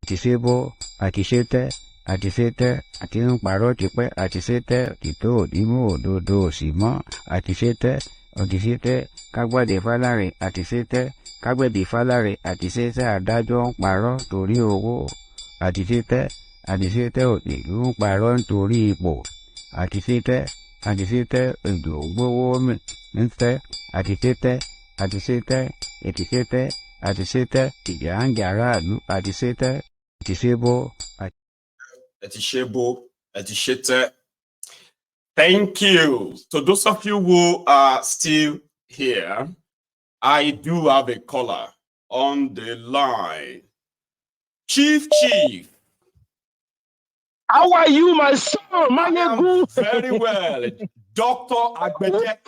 Disable, àtisẹ́tẹ́, àtisẹ́tẹ́, àti ń parọ́ tipẹ́, àtisẹ́tẹ́, òtítọ́ òdìmú òdodo òsì mọ́, àtisẹ́tẹ́, òtítẹ́, kágbàdé fáláre, àtisẹ́tẹ́, kágbẹ̀bí fáláre, àtisẹ́tẹ́, adájọ́ ń parọ́ torí owó, àtisẹ́tẹ́, àtisẹ́tẹ́, òtìlú ń parọ́ nítorí ipò, àtisẹ́tẹ́, àtisẹ́tẹ́, èdò gbówó ń tẹ́, àtisẹ́tẹ́, àtisẹ́tẹ́, ètìsẹ́tẹ́, àtisẹ́tẹ́, ìjà ń jà aráàlú, àtisẹ́tẹ́. Thank you. To those of you who are still here, I do have a caller on the line. Chief. How are you, my son? Mayegun? Very well. Dr. Agbede.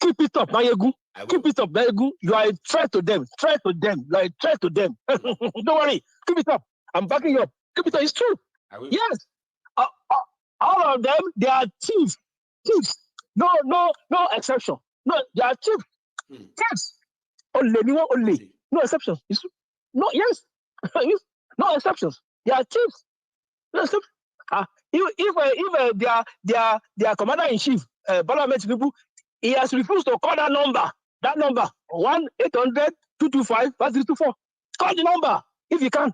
Keep it up, Mayegun. Keep it up, Mayegun. You are a threat to them. Threat to them. You are a threat to them. Don't worry. Keep it up. I'm backing you up. Keep it up. It's true. Yes. All of them, they are thieves. Thieves. No exception. No, they are thieves. Thieves. Only. No exceptions. It's true. No, yes. No exceptions. They are thieves. No exceptions. If their commander-in-chief, Bola Ahmed Tinubu, he has refused to call that number. That number, 1-800-225-5324. Call the number if you can.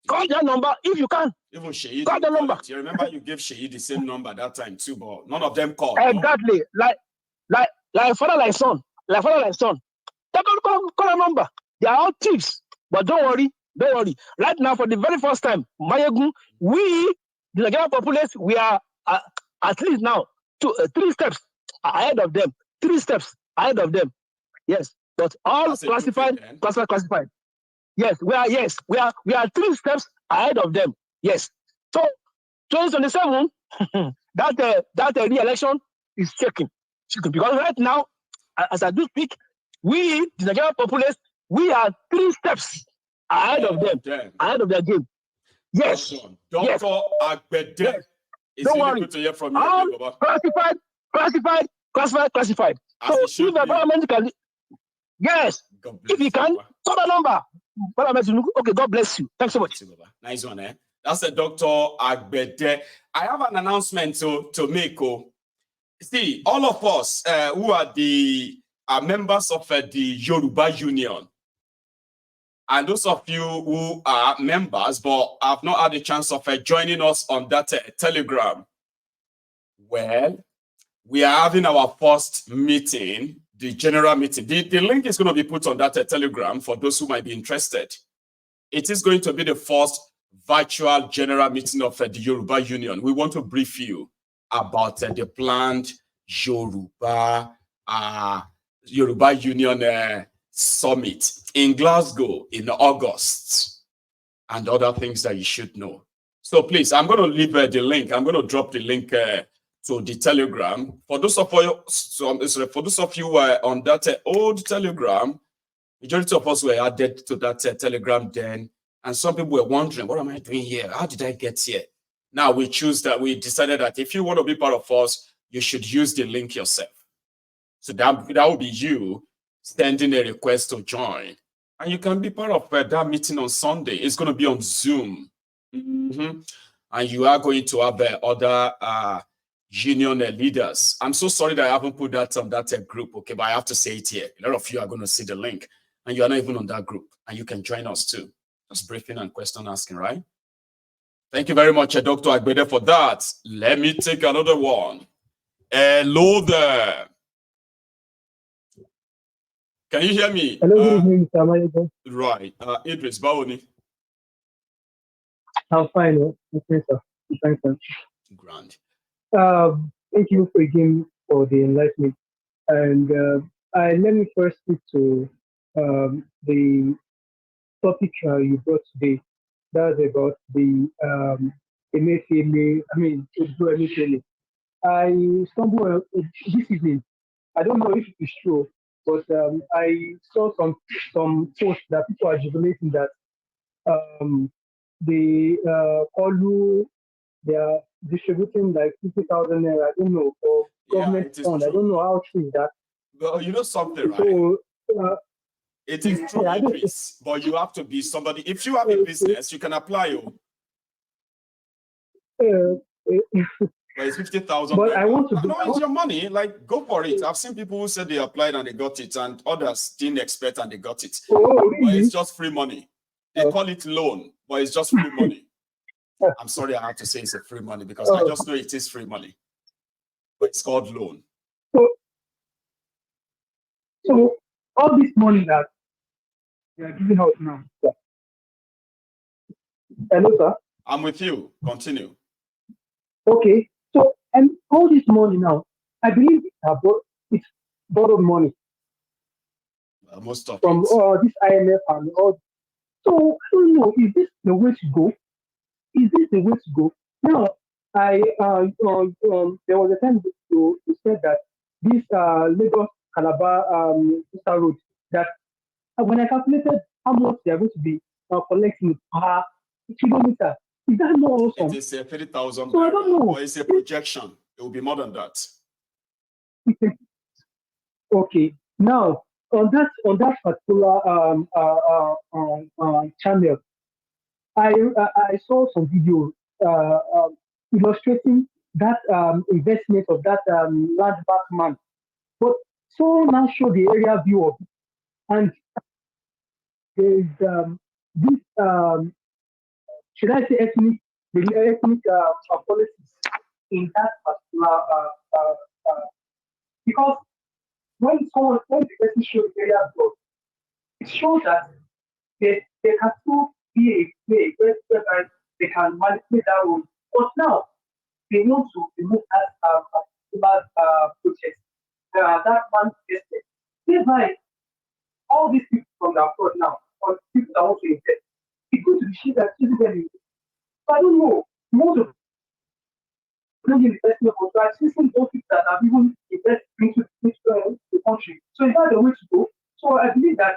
Call that number if you can. Even Sheyi, call the number. You remember you gave Sheyi the same number that time too, but none of them called. Exactly. No? Like father, like son. Like father, like son. Call a number. They are all thieves. But don't worry. Right now, for the very first time, Mayegun, we, the Nigerian populace, we are at least now 3 steps ahead of them. 3 steps ahead of them. Yes. But all classified. Yes, we are 3 steps ahead of them. Yes. So 2027, that re-election is shaking because right now, as I do speak, we, the Nigerian populace, we are 3 steps ahead of them, ahead of their game. Yes. Dr. Agbede. Yes. Don't worry. Good to hear from you, all classified. So if the government can, yes, if you can, call the number. Okay, God bless you. Thanks so much. Nice one, eh? That's a Dr. Agbede. I have an announcement to make. See, all of us who are the members of the Yoruba Union, and those of you who are members but have not had a chance of joining us on that Telegram, well, we are having our first meeting, the general meeting. The link is going to be put on that Telegram for those who might be interested. It is going to be the first virtual general meeting of the Yoruba Union. We want to brief you about the planned Yoruba Union Summit in Glasgow in August and other things that you should know. So please, I'm going to leave the link. I'm going to drop the link to the Telegram. For those of you, who are on that old Telegram, majority of us were added to that Telegram then, and some people were wondering, what am I doing here? How did I get here? Now we decided that if you want to be part of us, you should use the link yourself. So that will be you sending a request to join. And you can be part of that meeting on Sunday. It's going to be on Zoom. And you are going to have other union leaders. I'm so sorry that I haven't put that on that group, okay, but I have to say it here. A lot of you are going to see the link, and you are not even on that group, and you can join us too. Just briefing and question asking, right? Thank you very much, Dr. Agbede, for that. Let me take another one. Hello there. Can you hear me? Hello, good evening, Mr. Right. Idris Bawoni. I'm fine. Okay, sir. Thanks, sir. Grand. Thank you again for the enlightenment. And let me first speak to the topic you brought today. That's about the Emefiele. I stumbled this evening. I don't know if it's true, but I saw some posts that people are jubilating that the Olu, they are distributing like 50,000 naira, I don't know, for government fund. I don't know how true is that. Well, you know something, right? So, It is true, Idris, but you have to be somebody. If you have a business, you can apply. But it's 50,000. But I want to No, it's your money. Like, go for it. I've seen people who said they applied and they got it, and others didn't expect and they got it. Oh, really? But it's just free money. They call it loan, but it's just free money. I'm sorry I have to say it's a free money because I just know it is free money. But it's called loan. So all this money that they are giving out now. Hello, sir. I'm with you. Continue. Okay. So and all this money now, I believe it's borrowed money Most of from it. this IMF and all. So I don't know, is this the way to go? Is this the way to go? Now, there was a time you said that this Lagos Calabar Coastal road that when I calculated how much they are going to be collecting per kilometer, is that not awesome? It is 30,000. So I don't know. Or it's a projection. It will be more than that. Okay. Now on that particular channel, I saw some video illustrating that investment of that landmark man. But so now show the area view of it, and there is this should I say ethnic policies in that particular because when the person shows the area view, it shows that they can still be a way whereby they can manipulate that road. But now they want to remove that particular project. That one invested. Thereby, all these people from the abroad now, or people that want to invest, it's going to be shit that physically. So I don't know. Most of the investment contracts, these things don't people that have even invested into the country. So is that the way to go? So I believe that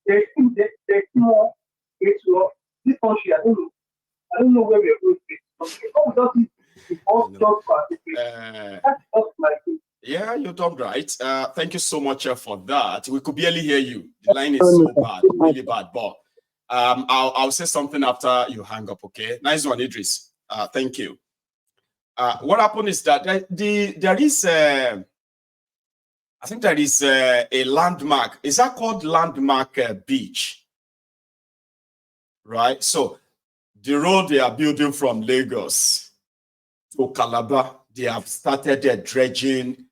there's more way to this country. I don't know where we are going to. Yeah, you talked right. Thank you so much for that. We could barely hear you. The line is so bad, really bad. But I'll say something after you hang up. Okay, nice one, Idris. Thank you. What happened is that there is I think there is a landmark. Is that called Landmark Beach? Right. So the road they are building from Lagos to Calabar, they have started dredging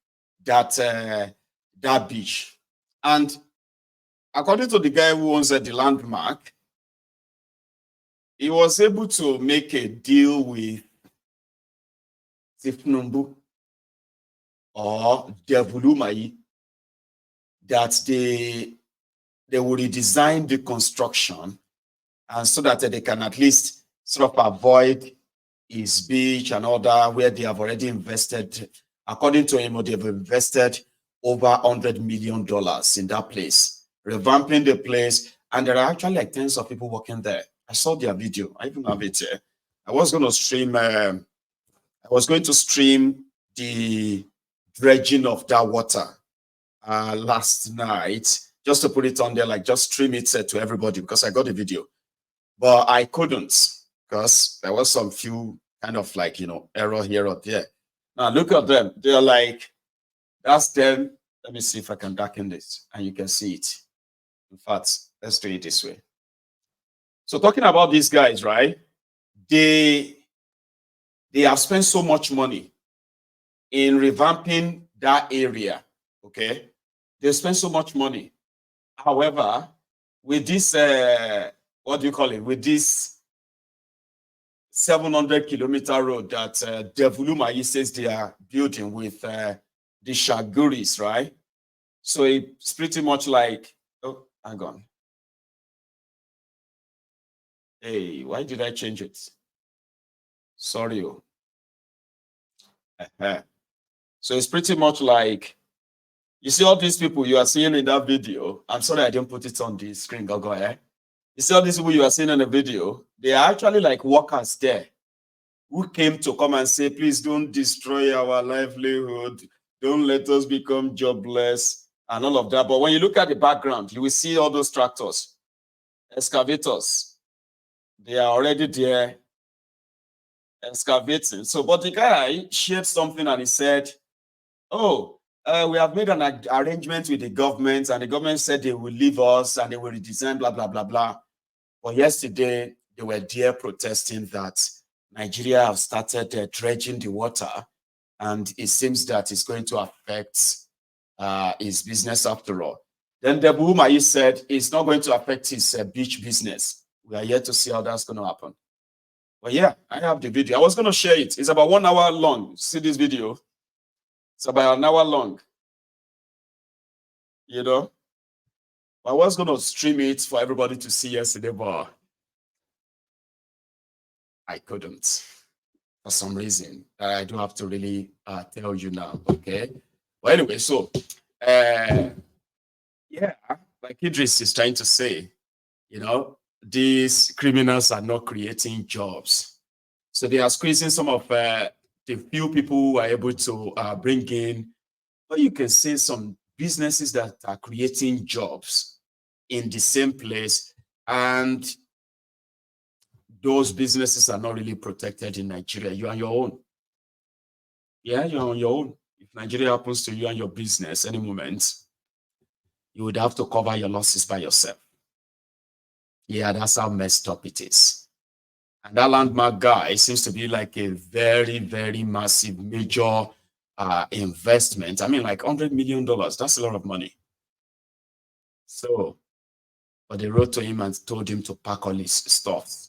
that beach. And according to the guy who owns the landmark, he was able to make a deal with Sifnumbu or Devulumai that they will redesign the construction and so that they can at least sort of avoid his beach and all that, where they have already invested. According to him, they've invested over $100 million in that place, revamping the place. And there are actually like tens of people working there. I saw their video. I even have it here. I was going to stream. I was going to stream the dredging of that water last night, just to put it on there, like just stream it to everybody because I got the video, but I couldn't because there was some few kind of like, error here or there. Now look at them. They're like, that's them. Let me see if I can darken this and you can see it. In fact, let's do it this way. So talking about these guys, right? They have spent so much money in revamping that area, okay? They spent so much money. However, with this, what do you call it? With this 700-kilometer road that Devulumai says they are building with the Shaguris, right? So it's pretty much like, oh, hang on. Hey, why did I change it? Sorry. So it's pretty much like, you see all these people you are seeing in that video. I'm sorry I didn't put it on the screen, go ahead. You see all these people you are seeing in the video, they are actually like workers there who came to come and say, please don't destroy our livelihood. Don't let us become jobless and all of that. But when you look at the background, you will see all those tractors, excavators. They are already there excavating. So, but the guy shared something and he said, oh, we have made an arrangement with the government, and the government said they will leave us and they will redesign, blah, blah, blah, blah. But yesterday, they were there protesting that Nigeria have started dredging the water, and it seems that it's going to affect his business after all. Then the Umahi said it's not going to affect his beach business. We are yet to see how that's going to happen. But yeah, I have the video. I was going to share it. It's about 1 hour long. See this video? It's about an hour long. You know? I was going to stream it for everybody to see yesterday, but I couldn't for some reason. I do have to really tell you now, okay? Well, anyway, so, yeah, like Idris is trying to say, you know, these criminals are not creating jobs. So they are squeezing some of the few people who are able to bring in, but you can see some businesses that are creating jobs in the same place, and those businesses are not really protected in Nigeria. You're on your own. Yeah, you're on your own. If Nigeria happens to you and your business any moment, you would have to cover your losses by yourself. Yeah, that's how messed up it is. And that landmark guy seems to be like a very, very massive, major investment. I mean, like $100 million. That's a lot of money. So, but they wrote to him and told him to pack all his stuff.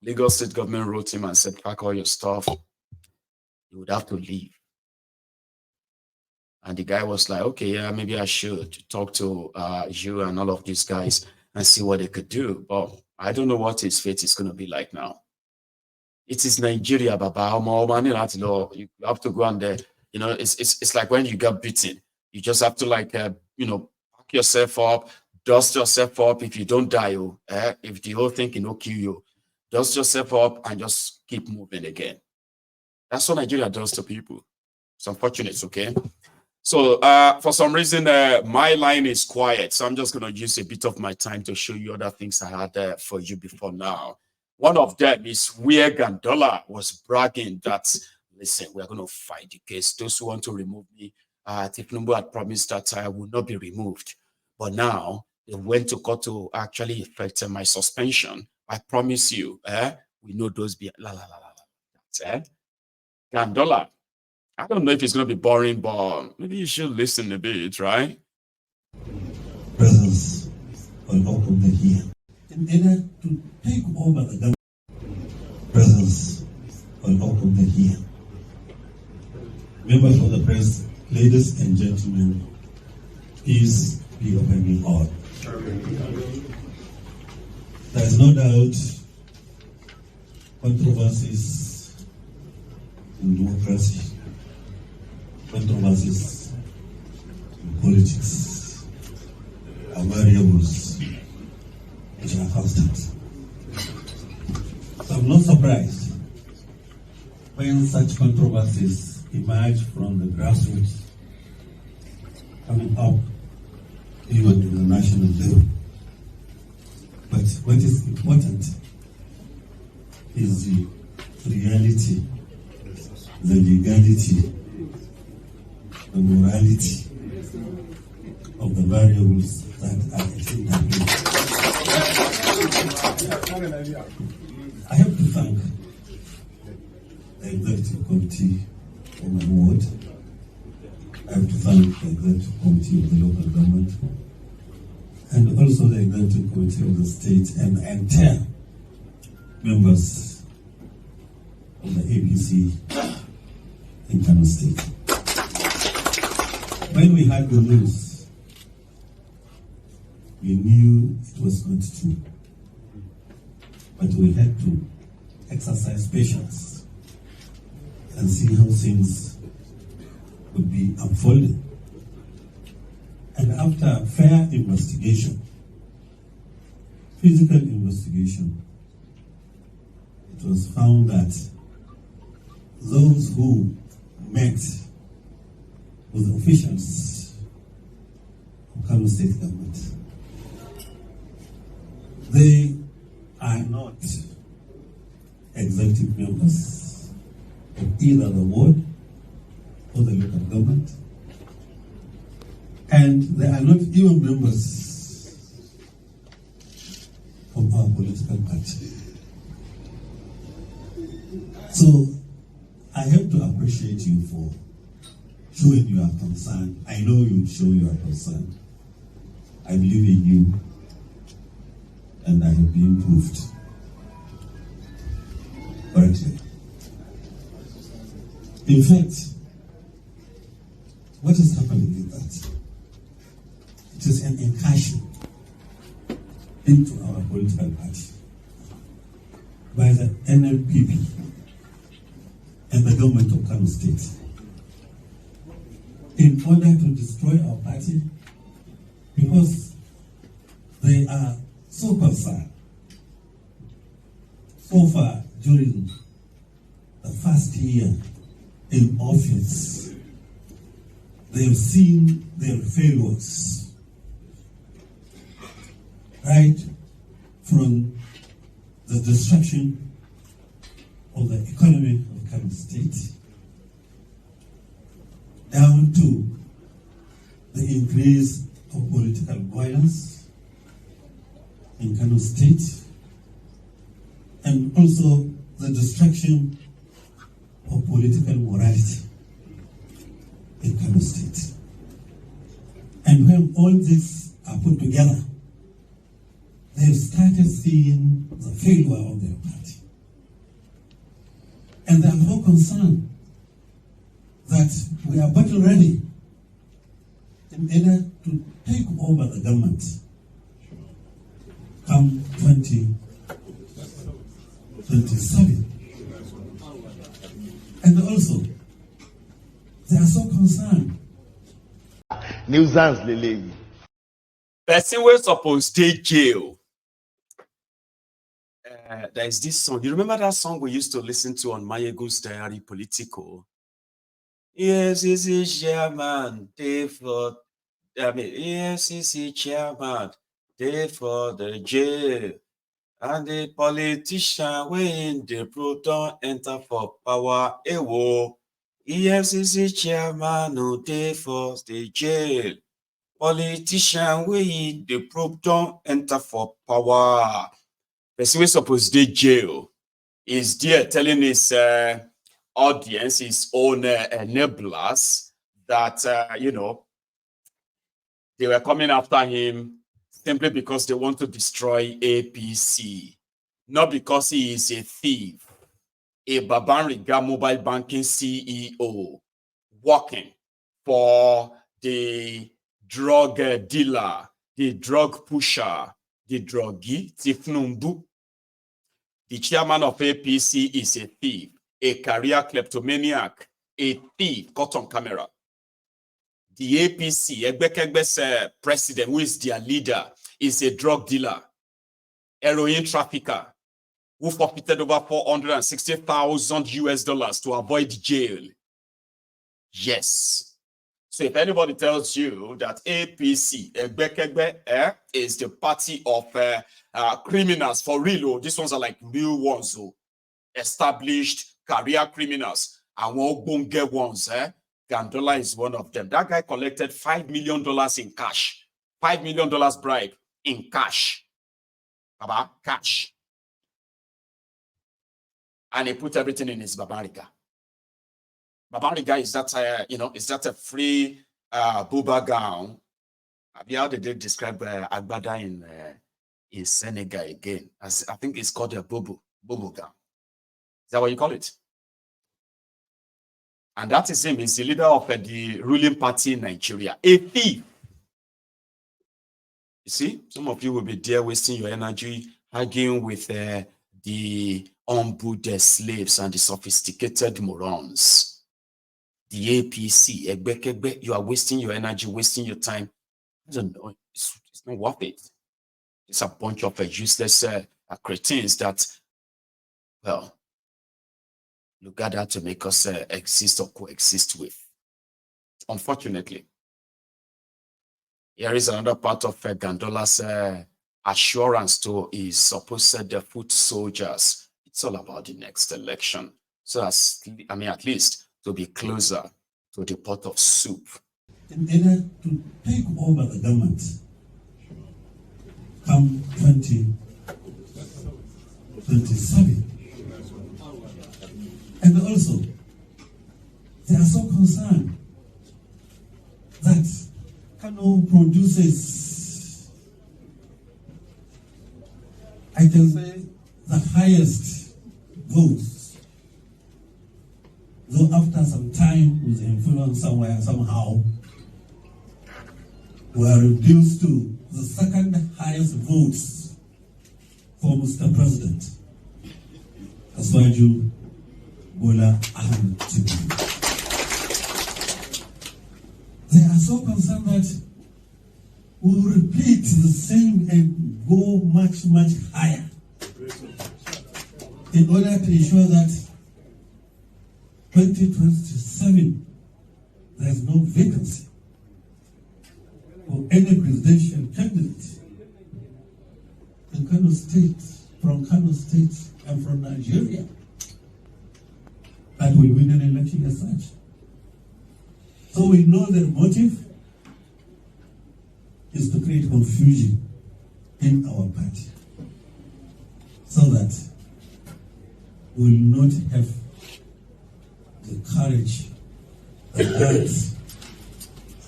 Lagos state government wrote him and said, pack all your stuff. You would have to leave. And the guy was like, okay, yeah, maybe I should talk to you and all of these guys and see what they could do. But I don't know what his fate is going to be like now. It is Nigeria, Baba. You have to go on there. You know, it's like when you get beaten. You just have to, like, you know, pack yourself up, dust yourself up. If you don't die, if the whole thing cannot kill you, dust yourself up and just keep moving again. That's what Nigeria does to people. It's unfortunate, okay? So for some reason, my line is quiet. So I'm just going to use a bit of my time to show you other things I had for you before now. One of them is where Gandollar was bragging that, listen, we're going to fight the case. Those who want to remove me, Tifnumbu had promised that I will not be removed. But now they went to court to actually effect my suspension. I promise you, we know those be la la la la. That's Gandollar. I don't know if it's going to be boring, but maybe you should listen a bit, right? Presence on top of the here. In order to take over the government, presence on top of the here. Members of the press, ladies and gentlemen, peace be upon you all. There is no doubt controversies in democracy, controversies in politics are variables which are constant. So I'm not surprised when such controversies emerge from the grassroots, coming up even to the national level. But what is important is the reality, the legality, the morality of the variables that are in place. I have to thank the executive committee for my ward. I have to thank the executive committee of the local government and also the executive committee of the state and the entire members of the APC in Kano State. When we had the news, we knew it was not true, but we had to exercise patience and see how things would be unfolding. And after fair investigation, physical investigation, it was found that those who met with officials Kano State government. They are not executive members of either the ward or the local government, and they are not even members of our political party. So I have to appreciate you for showing your concern. I know you show your concern. I believe in you, and I have been proved correctly. In fact, what is happening is that it is an incursion into our political party by the NLPP and the government of Kano State in order to destroy our party, because they are so concerned. So far, during the first year in office, they have seen their failures, right from the destruction of the economy of Kano State down to the increase of political violence in Kano State, and also the destruction of political morality in Kano State. And when all this are put together, they've started seeing the failure of their party. And they are more concerned that we are battle ready in order to take over the government come 2027. And also, they are so concerned. Nuisance lele. Person was supposed to jail. There is this song. You remember that song we used to listen to on Mayegun's Diary Politico? EFCC chairman, EFCC chairman, day for the jail. And the politician when the proton enter for power, ewo. EFCC chairman no day for the jail. Politician when the proton enter for power. Person we suppose dey jail is there telling his audience, his own enablers, that they were coming after him simply because they want to destroy APC, not because he is a thief, a Babariga mobile banking CEO working for the drug dealer, the drug pusher, the druggie, Tifnumbu. The chairman of APC is a thief, a career kleptomaniac, a thief caught on camera. The APC, Egbekegbe's president, who is their leader, is a drug dealer, heroin trafficker, who forfeited over $460,000 to avoid jail. Yes. So if anybody tells you that APC, Egbekegbe, is the party of criminals for real, this ones are like real ones, established career criminals, and won't ones, Gandollar is one of them. That guy collected $5 million in cash. $5 million bribe in cash. Baba, cash. And he put everything in his Babariga. Babariga is that, is that a free buba gown? How did they describe Agbada in Senegal again? I think it's called a bubu gown. Is that what you call it? And that is him. He's the leader of the ruling party in Nigeria. A thief. You see, some of you will be there wasting your energy arguing with the unbooted slaves and the sophisticated morons. The APC, Egbekegbe, you are wasting your energy, wasting your time. I don't know. It's not worth it. It's a bunch of useless cretins that, well, you gather to make us exist or coexist with. Unfortunately. Here is another part of Gandollar's assurance to his supposed foot soldiers. It's all about the next election. So at least to be closer to the pot of soup. In order to take over the government come 2027. And also, they are so concerned that Kano produces, I can say, the highest votes. Though after some time with influence somewhere, somehow, we are reduced to the second highest votes for Mr. President, Aswaju Bola Ahmed Tinubu. They are so concerned that we will repeat the same and go much, much higher in order to ensure that 2027 there is no vacancy for any presidential candidate in Kano State, from Kano State and from Nigeria that will win an election as such. So we know their motive is to create confusion in our party so that we will not have the courage, the guts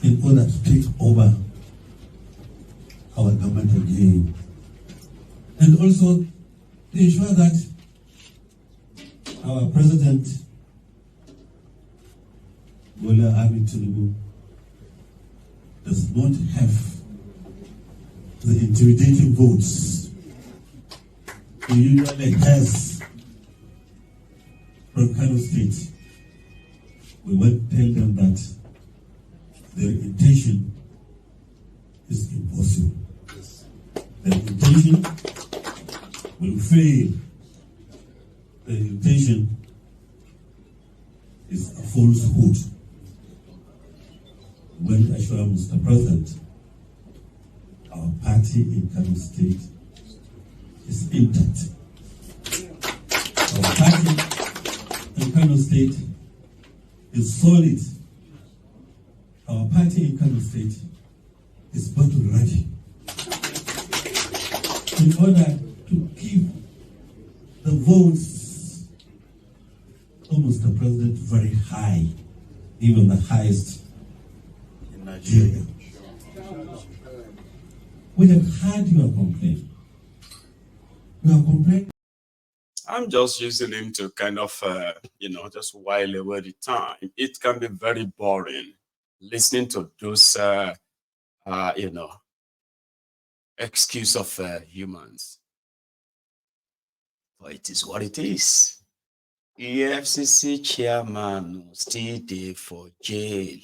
in order to take over our government again. And also to ensure that our president, Bola Ahmed Tinubu, does not have the intimidating votes he usually has from Kano State. We will tell them that their intention is impossible. Their intention will fail. Their intention is a falsehood. When assure Mr. President, our party in Kano State is intact. Our party in Kano State is solid. Our party in Kano State is battle ready in order to keep the votes of Mr. President very high, even the highest in Nigeria. We have heard your complaint. We have complained. I'm just using him to kind of, just while away the time. It can be very boring listening to those, excuse of humans. But it is what it is. EFCC chairman still there for jail.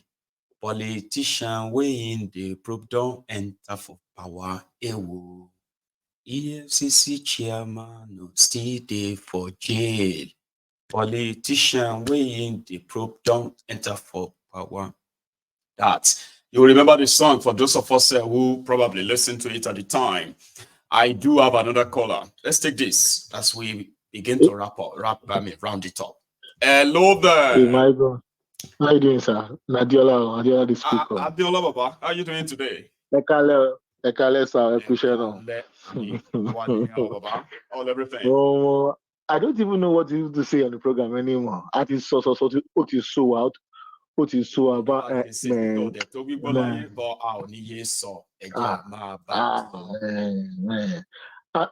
Politician weighing the probe don't enter for power. Ewo. EFCC chairman still there for jail. Politician weighing the probe don't enter for power. That you remember the song for those of us who probably listened to it at the time. I do have another caller. Let's take this as we begin to round it up. Hello there. Hey, my God. How you doing, sir? Nadiola the speaker. Adiola Baba, how are you doing today? Ekale, sir. All everything. Oh, I don't even know what to say on the program anymore. I think so out. What is so about man.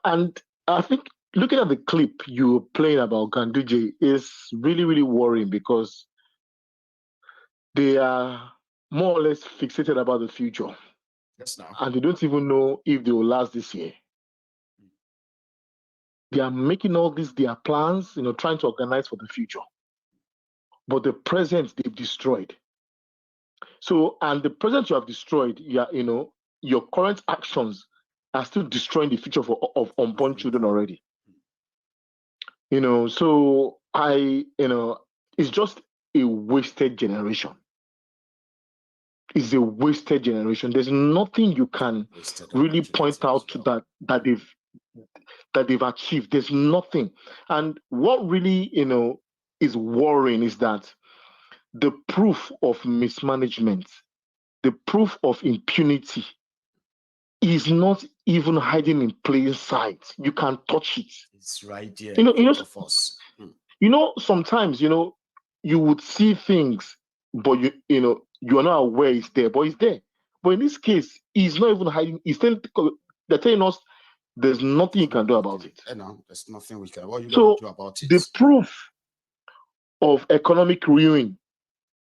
And I think looking at the clip you were playing about Ganduje is really, really worrying because they are more or less fixated about the future. Yes, now. And they don't even know if they will last this year. They are making all these their plans, trying to organize for the future. But the present they've destroyed. So, and the present you have destroyed, your current actions are still destroying the future of unborn children already. So it's just a wasted generation. is a wasted generation. There's nothing you can really point out to that they've achieved. There's nothing. And what really, is worrying is that the proof of mismanagement, the proof of impunity is not even hiding in plain sight. You can touch it. It's right there. Sometimes, you would see things, but you're not aware it's there, but it's there. But in this case, he's not even hiding. They're telling us there's nothing you can do about it. There's nothing we can. What you So do about it? The proof of economic ruin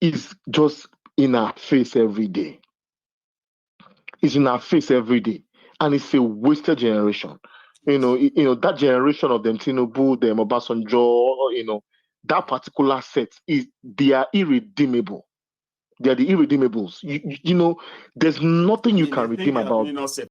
is just in our face every day. It's in our face every day, and it's a wasted generation. That generation of them Tinubu, them Obasanjo, that particular set they are irredeemable. They are the irredeemables. There's nothing you can redeem about.